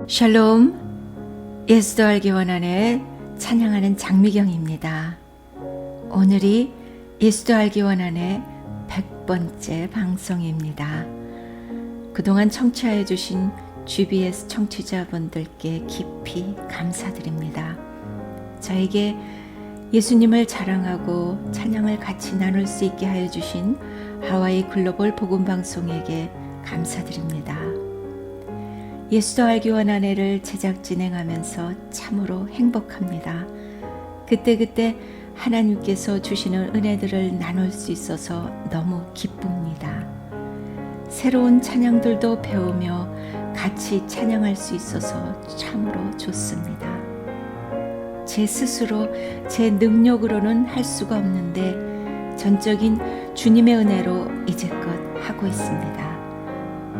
샬롬, 예수도 알기 원하네 찬양하는 장미경입니다. 오늘이 예수도 알기 원하네 100번째 방송입니다. 그동안 청취하여 주신 GBS 청취자분들께 깊이 감사드립니다. 저에게 예수님을 자랑하고 찬양을 같이 나눌 수 있게 하여 주신 하와이 글로벌 복음방송에게 감사드립니다. 예수도 알기 원하네를 제작 진행하면서 참으로 행복합니다. 그때그때 하나님께서 주시는 은혜들을 나눌 수 있어서 너무 기쁩니다. 새로운 찬양들도 배우며 같이 찬양할 수 있어서 참으로 좋습니다. 제 스스로 제 능력으로는 할 수가 없는데 전적인 주님의 은혜로 이제껏 하고 있습니다.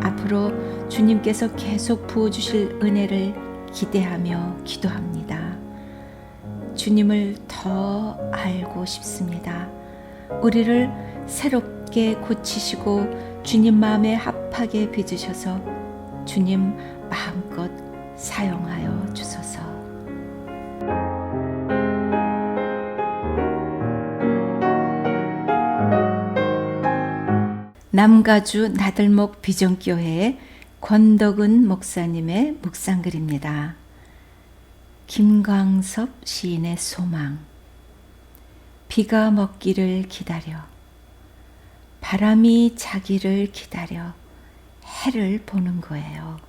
앞으로 주님께서 계속 부어주실 은혜를 기대하며 기도합니다. 주님을 더 알고 싶습니다. 우리를 새롭게 고치시고 주님 마음에 합하게 빚으셔서 주님 마음껏 사용하여 주소서. 남가주 나들목 비전교회 권덕은 목사님의 묵상글입니다. 김광섭 시인의 소망. 비가 먹기를 기다려, 바람이 자기를 기다려 해를 보는 거예요.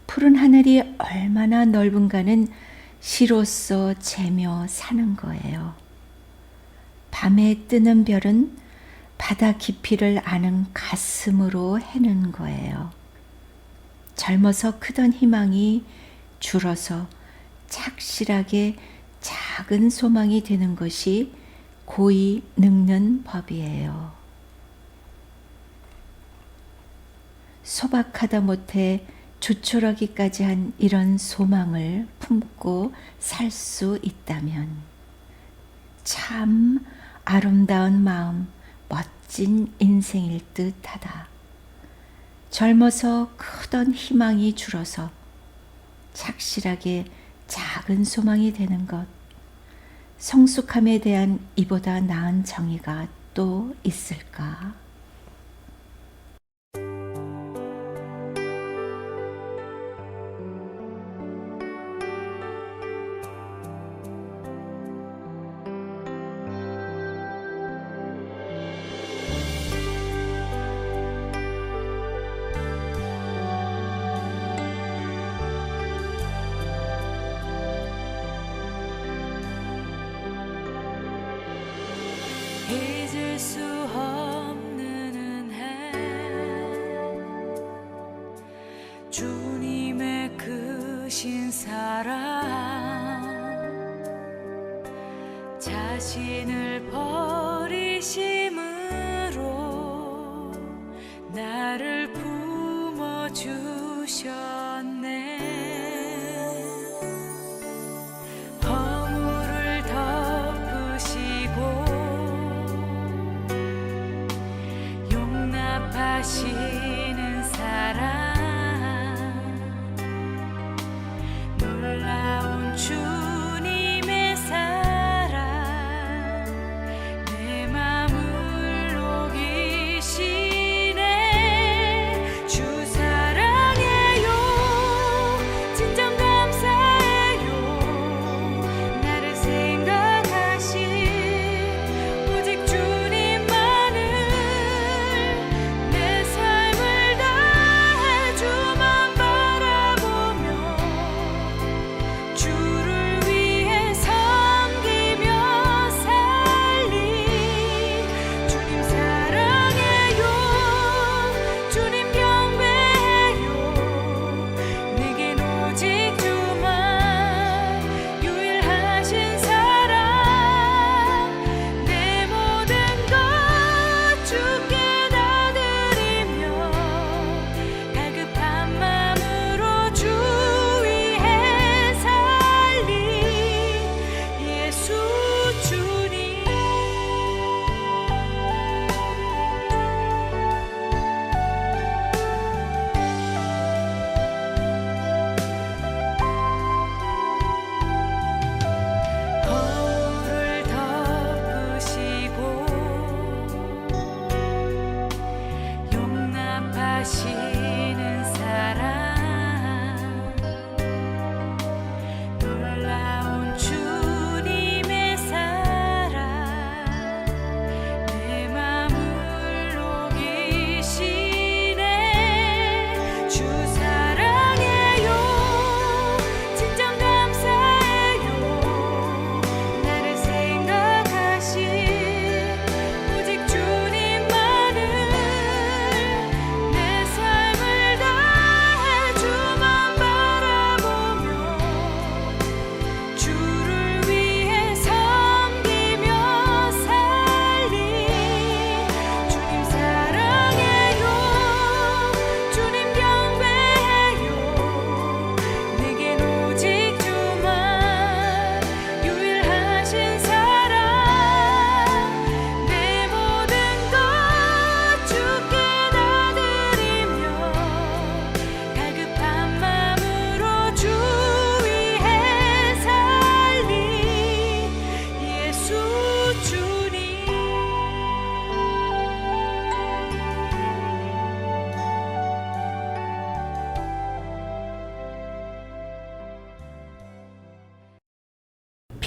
푸른 하늘이 얼마나 넓은가는 시로써 재며 사는 거예요. 밤에 뜨는 별은 바다 깊이를 아는 가슴으로 해는 거예요. 젊어서 크던 희망이 줄어서 착실하게 작은 소망이 되는 것이 고이 늙는 법이에요. 소박하다 못해 조촐하기까지 한 이런 소망을 품고 살 수 있다면 참 아름다운 마음, 멋진 인생일 듯하다. 젊어서 크던 희망이 줄어서 착실하게 작은 소망이 되는 것, 성숙함에 대한 이보다 나은 정의가 또 있을까? 잊을 수 없는 은혜, 주님의 크신 사랑, 자신을 버리심으로 나를 품어주셨네. 허물을 덮으시고 하시는 사랑, 놀라운 주님의 사랑, 내 맘을 녹이시네. 주 사랑해요, 진정 감사해요. 나를 생각하신 오직 주님만을 내 삶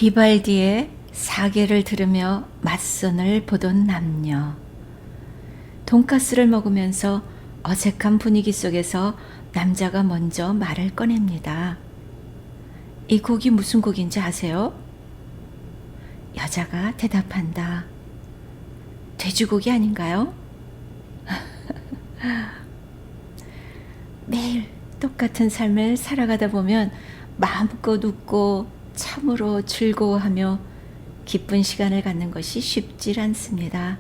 비발디의 사계를 들으며 맞선을 보던 남녀. 돈가스를 먹으면서 어색한 분위기 속에서 남자가 먼저 말을 꺼냅니다. 이 곡이 무슨 곡인지 아세요? 여자가 대답한다. 돼지고기 아닌가요? 매일 똑같은 삶을 살아가다 보면 마음껏 웃고 참으로 즐거워하며 기쁜 시간을 갖는 것이 쉽질 않습니다.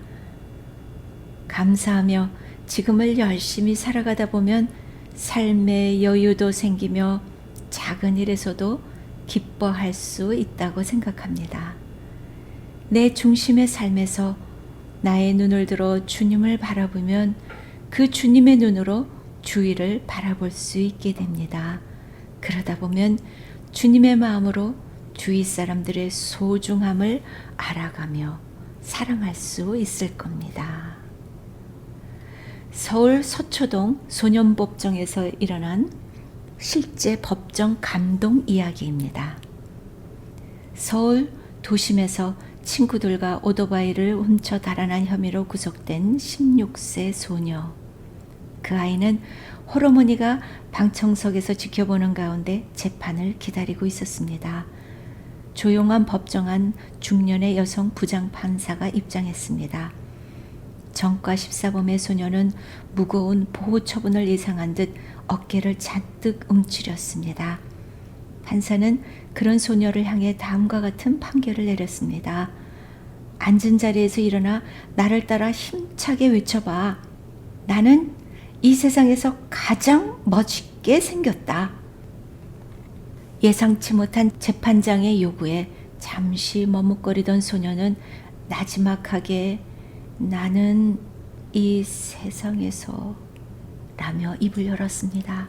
감사하며 지금을 열심히 살아가다 보면 삶의 여유도 생기며 작은 일에서도 기뻐할 수 있다고 생각합니다. 내 중심의 삶에서 나의 눈을 들어 주님을 바라보면 그 주님의 눈으로 주위를 바라볼 수 있게 됩니다. 그러다 보면 주님의 마음으로 주위 사람들의 소중함을 알아가며 사랑할 수 있을 겁니다. 서울 서초동 소년법정에서 일어난 실제 법정 감동 이야기입니다. 서울 도심에서 친구들과 오토바이를 훔쳐 달아난 혐의로 구속된 16세 소녀. 그 아이는 홀어머니가 방청석에서 지켜보는 가운데 재판을 기다리고 있었습니다. 조용한 법정 안 중년의 여성 부장 판사가 입장했습니다. 전과 14범의 소녀는 무거운 보호 처분을 예상한 듯 어깨를 잔뜩 움츠렸습니다. 판사는 그런 소녀를 향해 다음과 같은 판결을 내렸습니다. 앉은 자리에서 일어나 나를 따라 힘차게 외쳐봐. 나는 이 세상에서 가장 멋있게 생겼다. 예상치 못한 재판장의 요구에 잠시 머뭇거리던 소녀는 나지막하게 나는 이 세상에서 라며 입을 열었습니다.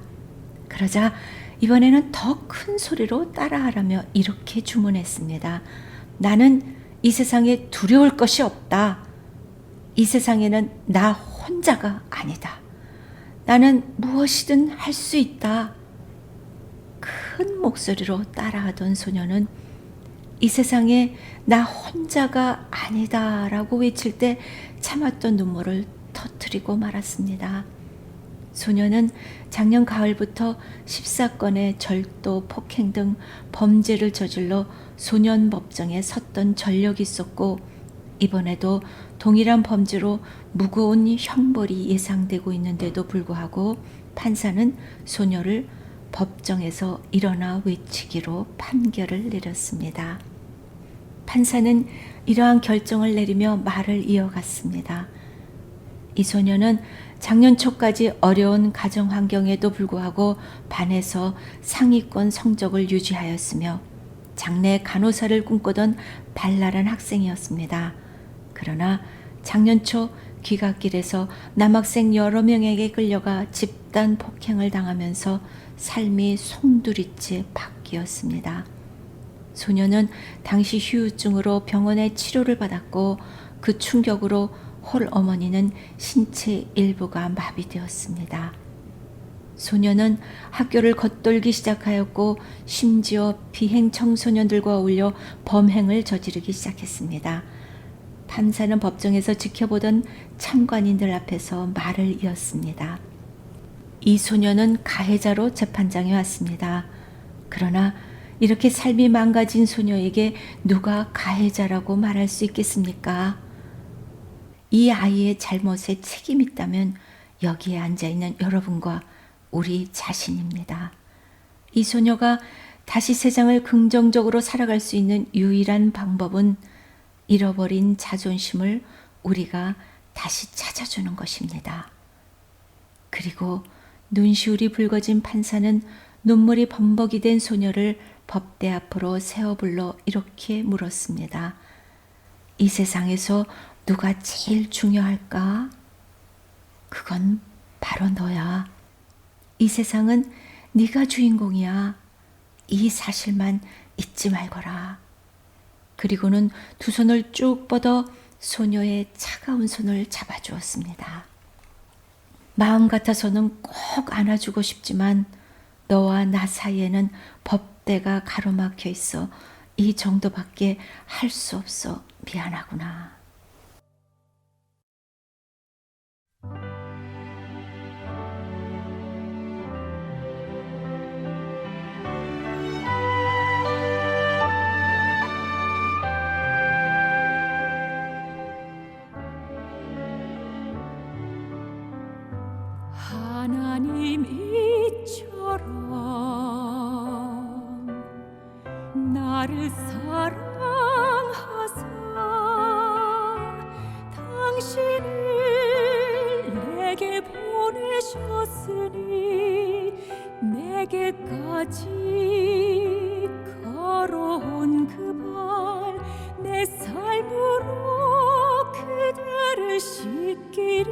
그러자 이번에는 더 큰 소리로 따라하라며 이렇게 주문했습니다. 나는 이 세상에 두려울 것이 없다. 이 세상에는 나 혼자가 아니다. 나는 무엇이든 할 수 있다. 큰 목소리로 따라하던 소녀는 이 세상에 나 혼자가 아니다 라고 외칠 때 참았던 눈물을 터뜨리고 말았습니다. 소녀는 작년 가을부터 14건의 절도, 폭행 등 범죄를 저질러 소년법정에 섰던 전력이 있었고 이번에도 동일한 범죄로 무거운 형벌이 예상되고 있는데도 불구하고 판사는 소녀를 법정에서 일어나 외치기로 판결을 내렸습니다. 판사는 이러한 결정을 내리며 말을 이어갔습니다. 이 소녀는 작년 초까지 어려운 가정 환경에도 불구하고 반에서 상위권 성적을 유지하였으며 장래 간호사를 꿈꾸던 발랄한 학생이었습니다. 그러나 작년 초 귀갓길에서 남학생 여러 명에게 끌려가 집단 폭행을 당하면서 삶이 송두리째 바뀌었습니다. 소녀는 당시 후유증으로 병원에 치료를 받았고 그 충격으로 홀 어머니는 신체 일부가 마비되었습니다. 소녀는 학교를 겉돌기 시작하였고 심지어 비행 청소년들과 어울려 범행을 저지르기 시작했습니다. 판사는 법정에서 지켜보던 참관인들 앞에서 말을 이었습니다. 이 소녀는 가해자로 재판장에 왔습니다. 그러나 이렇게 삶이 망가진 소녀에게 누가 가해자라고 말할 수 있겠습니까? 이 아이의 잘못에 책임이 있다면 여기에 앉아있는 여러분과 우리 자신입니다. 이 소녀가 다시 세상을 긍정적으로 살아갈 수 있는 유일한 방법은 잃어버린 자존심을 우리가 다시 찾아주는 것입니다. 그리고 눈시울이 붉어진 판사는 눈물이 범벅이 된 소녀를 법대 앞으로 세워 불러 이렇게 물었습니다. 이 세상에서 누가 제일 중요할까? 그건 바로 너야. 이 세상은 네가 주인공이야. 이 사실만 잊지 말거라. 그리고는 두 손을 쭉 뻗어 소녀의 차가운 손을 잡아주었습니다. 마음 같아서는 꼭 안아주고 싶지만 너와 나 사이에는 법대가 가로막혀 있어 이 정도밖에 할 수 없어 미안하구나. 하나님 이처럼 나를 사랑하사 당신을 내게 보내셨으니 내게까지 걸어온 그 발 내 삶으로 그대를 씻기리.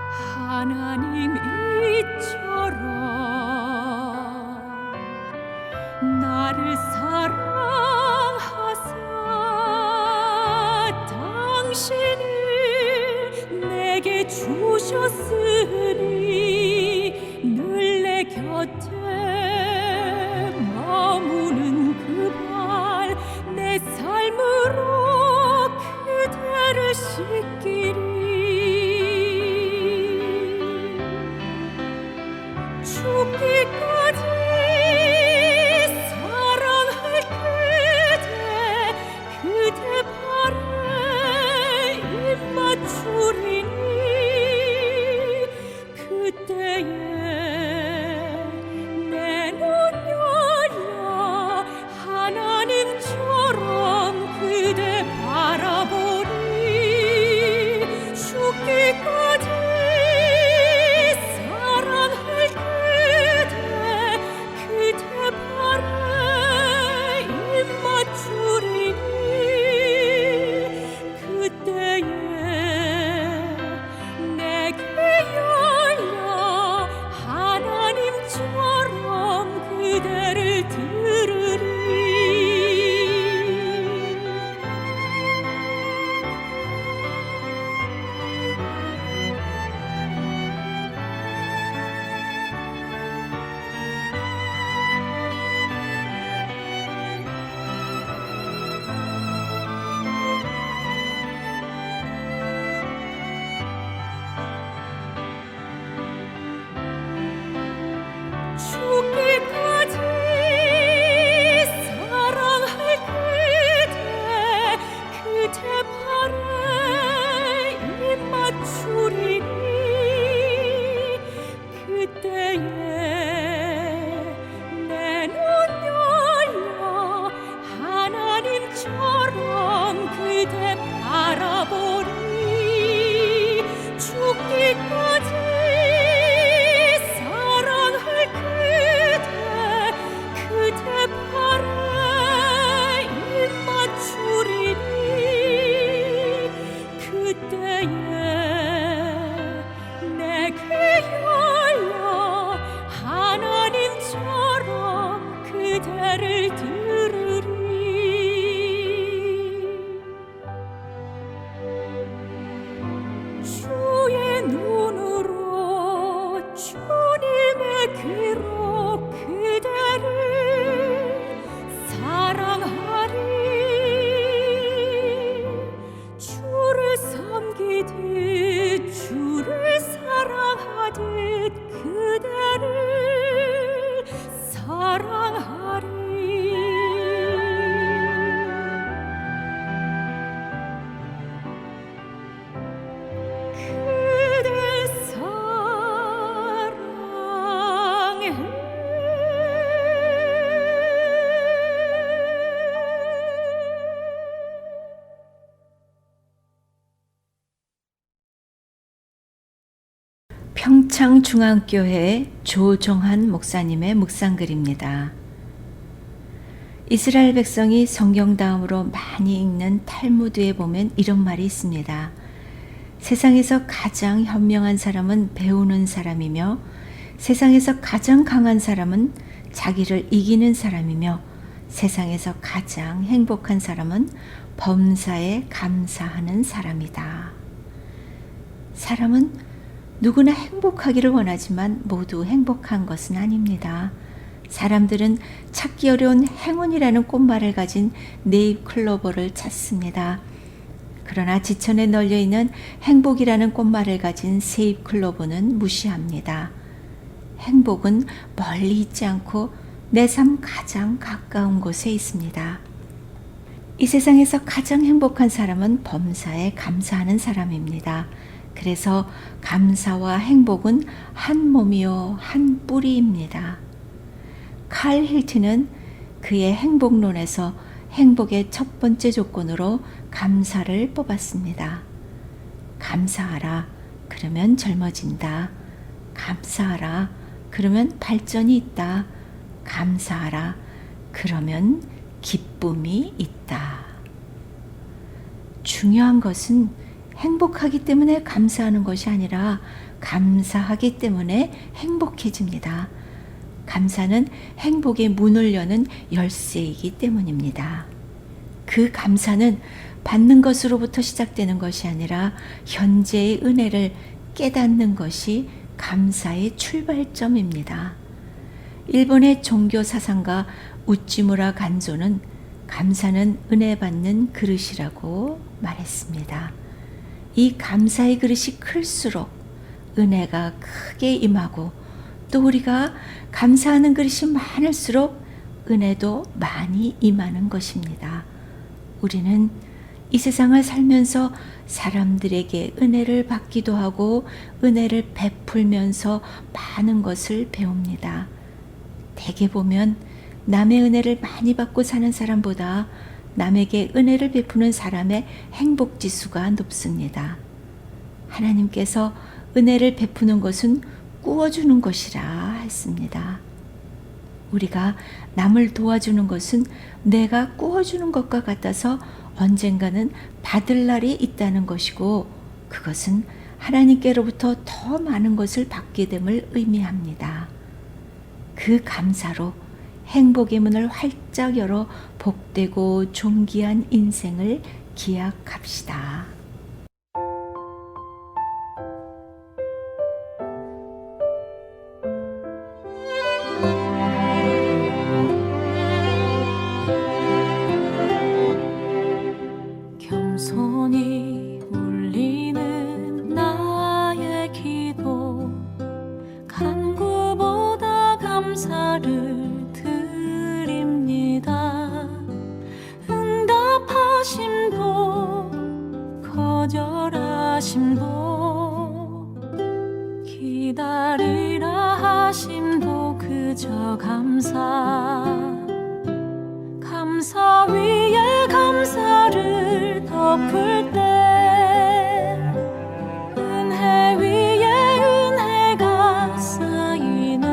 하나님 이처럼 나를 사랑하사 당신을 내게 주셨으니 늘 내 곁에 머무는 그 발 내 삶으로 그대를 씻기리. 죽기까지 사랑할 그대 발에 입 맞추리니 그때에 내 눈 열려 하나님처럼 그대 바라보리. 죽기까지 죽기까지 사랑할 그대 발에 입 맞추리니 그때에 내 눈 열려 하나님처럼 그대 바라보리. 죽기까지 그대 발에 입 맞추리니 그때에 내게 열려 하나님처럼 그대를 들으리. 주의 눈으로 주님의 귀로 그대를 사랑하리. 주를 섬기듯 주를 사랑하듯 그대를 사랑하리. 그대 사랑해. 평창중앙교회 조정한 목사님의 묵상글입니다. 이스라엘 백성이 성경 다음으로 많이 읽는 탈무드에 보면 이런 말이 있습니다. 세상에서 가장 현명한 사람은 배우는 사람이며 세상에서 가장 강한 사람은 자기를 이기는 사람이며 세상에서 가장 행복한 사람은 범사에 감사하는 사람이다. 사람은 누구나 행복하기를 원하지만 모두 행복한 것은 아닙니다. 사람들은 찾기 어려운 행운이라는 꽃말을 가진 네잎클로버를 찾습니다. 그러나 지천에 널려있는 행복이라는 꽃말을 가진 세잎클로버는 무시합니다. 행복은 멀리 있지 않고 내 삶 가장 가까운 곳에 있습니다. 이 세상에서 가장 행복한 사람은 범사에 감사하는 사람입니다. 그래서 감사와 행복은 한 몸이요 한 뿌리입니다. 칼 힐튼은 그의 행복론에서 행복의 첫 번째 조건으로 감사를 뽑았습니다. 감사하라. 그러면 젊어진다. 감사하라. 그러면 발전이 있다. 감사하라. 그러면 기쁨이 있다. 중요한 것은 행복하기 때문에 감사하는 것이 아니라 감사하기 때문에 행복해집니다. 감사는 행복의 문을 여는 열쇠이기 때문입니다. 그 감사는 받는 것으로부터 시작되는 것이 아니라 현재의 은혜를 깨닫는 것이 감사의 출발점입니다. 일본의 종교 사상가 우찌무라 간조는 감사는 은혜 받는 그릇이라고 말했습니다. 이 감사의 그릇이 클수록 은혜가 크게 임하고 또 우리가 감사하는 그릇이 많을수록 은혜도 많이 임하는 것입니다. 우리는 이 세상을 살면서 사람들에게 은혜를 받기도 하고 은혜를 베풀면서 많은 것을 배웁니다. 대개 보면 남의 은혜를 많이 받고 사는 사람보다 남에게 은혜를 베푸는 사람의 행복지수가 높습니다. 하나님께서 은혜를 베푸는 것은 꾸어주는 것이라 했습니다. 우리가 남을 도와주는 것은 내가 꾸어주는 것과 같아서 언젠가는 받을 날이 있다는 것이고 그것은 하나님께로부터 더 많은 것을 받게 됨을 의미합니다. 그 감사로 행복의 문을 활짝 열어 복되고 존귀한 인생을 기약합시다. 겸손히 울리는 나의 기도 간구보다 감사를 드립니다. 응답하심도 거절하심도 기다리라 하심도 그저 감사 위에 감사를 덮을 때 은혜 위에 은혜가 쌓이네.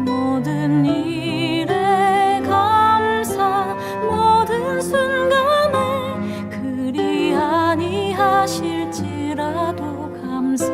모든 일에 감사 모든 순간에 그리 아니하실지라도 감사.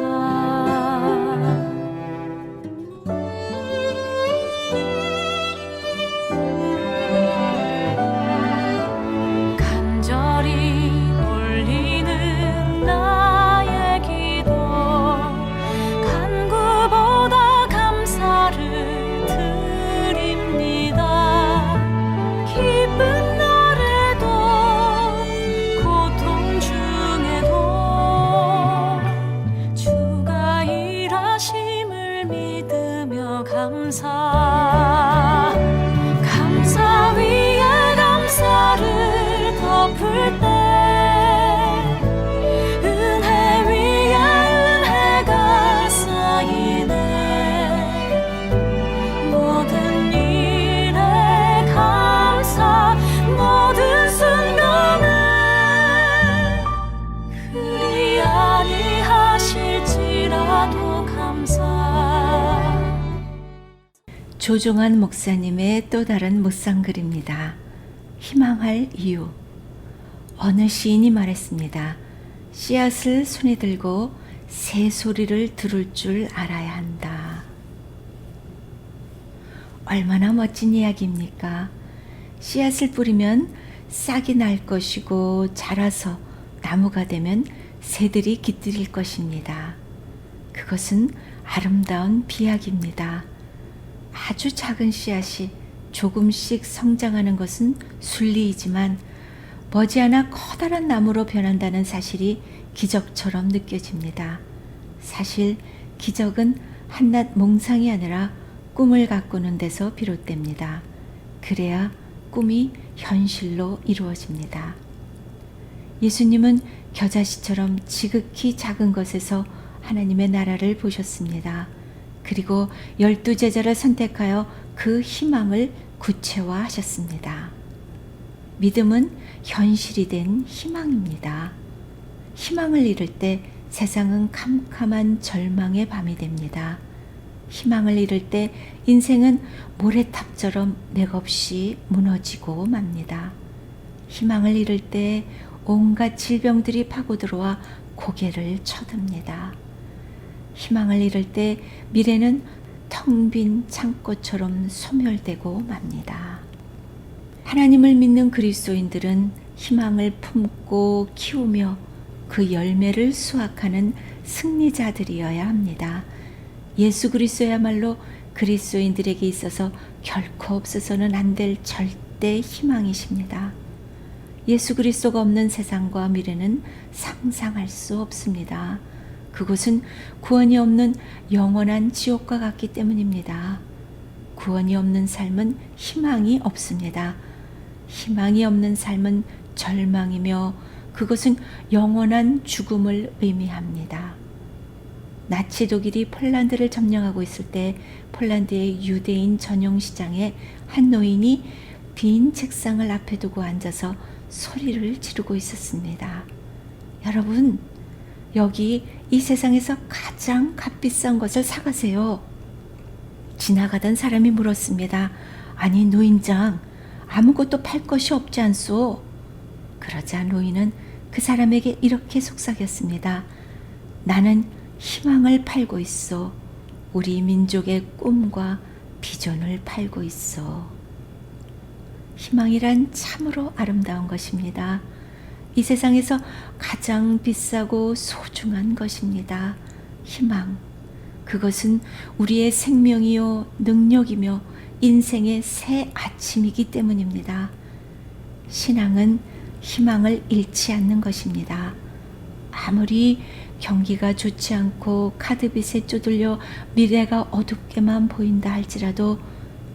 감사 위에 감사를 덮을 때 은혜 위에 은혜가 쌓이네. 모든 일에 감사 모든 순간에 그리 아니하실지라도 감사. 조종환 목사님의 또 다른 묵상글입니다. 희망할 이유. 어느 시인이 말했습니다. 씨앗을 손에 들고 새 소리를 들을 줄 알아야 한다. 얼마나 멋진 이야기입니까? 씨앗을 뿌리면 싹이 날 것이고 자라서 나무가 되면 새들이 깃들일 것입니다. 그것은 아름다운 비약입니다. 아주 작은 씨앗이 조금씩 성장하는 것은 순리이지만 머지않아 커다란 나무로 변한다는 사실이 기적처럼 느껴집니다. 사실 기적은 한낱 몽상이 아니라 꿈을 가꾸는 데서 비롯됩니다. 그래야 꿈이 현실로 이루어집니다. 예수님은 겨자씨처럼 지극히 작은 것에서 하나님의 나라를 보셨습니다. 그리고 12제자를 선택하여 그 희망을 구체화하셨습니다. 믿음은 현실이 된 희망입니다. 희망을 잃을 때 세상은 캄캄한 절망의 밤이 됩니다. 희망을 잃을 때 인생은 모래탑처럼 맥없이 무너지고 맙니다. 희망을 잃을 때 온갖 질병들이 파고들어와 고개를 쳐듭니다. 희망을 잃을 때 미래는 텅 빈 창고처럼 소멸되고 맙니다. 하나님을 믿는 그리스도인들은 희망을 품고 키우며 그 열매를 수확하는 승리자들이어야 합니다. 예수 그리스도야말로 그리스도인들에게 있어서 결코 없어서는 안 될 절대 희망이십니다. 예수 그리스도가 없는 세상과 미래는 상상할 수 없습니다. 그곳은 구원이 없는 영원한 지옥과 같기 때문입니다. 구원이 없는 삶은 희망이 없습니다. 희망이 없는 삶은 절망이며 그것은 영원한 죽음을 의미합니다. 나치 독일이 폴란드를 점령하고 있을 때 폴란드의 유대인 전용 시장에 한 노인이 빈 책상을 앞에 두고 앉아서 소리를 지르고 있었습니다. 여러분, 여기 이 세상에서 가장 값비싼 것을 사가세요. 지나가던 사람이 물었습니다. 아니 노인장, 아무것도 팔 것이 없지 않소? 그러자 노인은 그 사람에게 이렇게 속삭였습니다. 나는 희망을 팔고 있어. 우리 민족의 꿈과 비전을 팔고 있어. 희망이란 참으로 아름다운 것입니다. 이 세상에서 가장 비싸고 소중한 것입니다. 희망. 그것은 우리의 생명이요 능력이며 인생의 새 아침이기 때문입니다. 신앙은 희망을 잃지 않는 것입니다. 아무리 경기가 좋지 않고 카드빚에 쪼들려 미래가 어둡게만 보인다 할지라도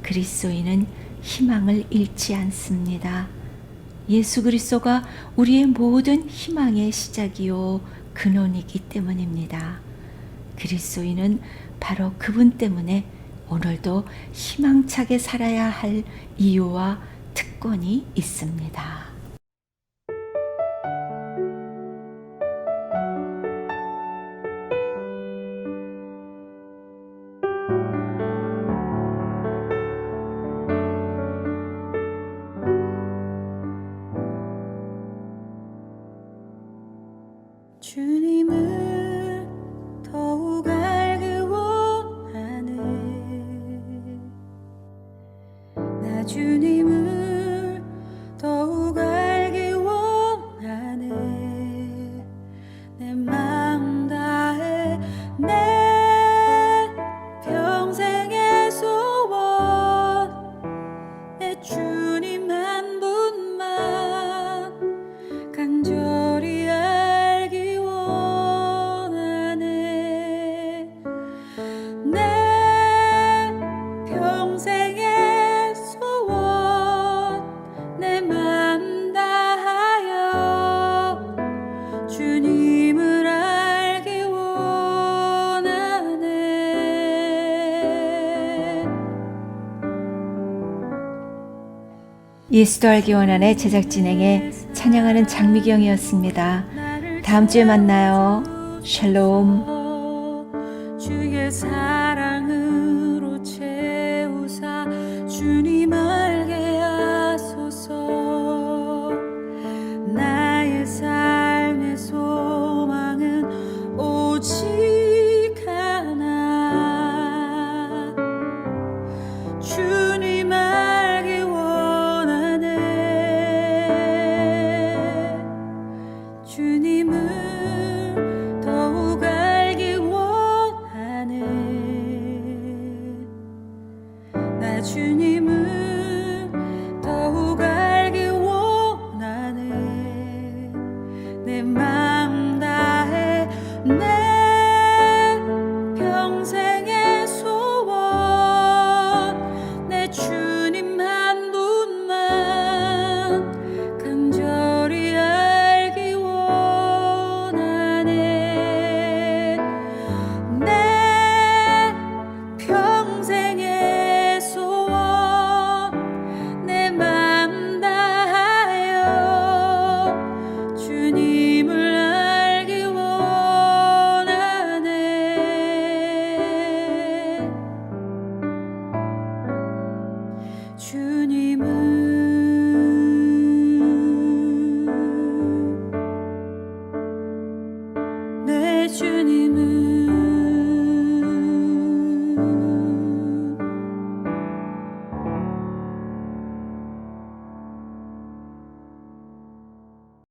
그리스도인은 희망을 잃지 않습니다. 예수 그리스도가 우리의 모든 희망의 시작이요 근원이기 때문입니다. 그리스도인은 바로 그분 때문에 오늘도 희망차게 살아야 할 이유와 특권이 있습니다. 주님을 더욱 알기 원하네. 나 주님을 더욱 알기 원하네. 내 마음 다해 내 평생의 소원 내 주님 한 분만 간절히 알기 원하네. 내 평생의 소원 내 맘 다하여 주님을 알기 원하네. 예수도 알기 원하네 제작진에게 찬양하는 장미경이었습니다. 다음 주에 만나요. 샬롬. 주의 사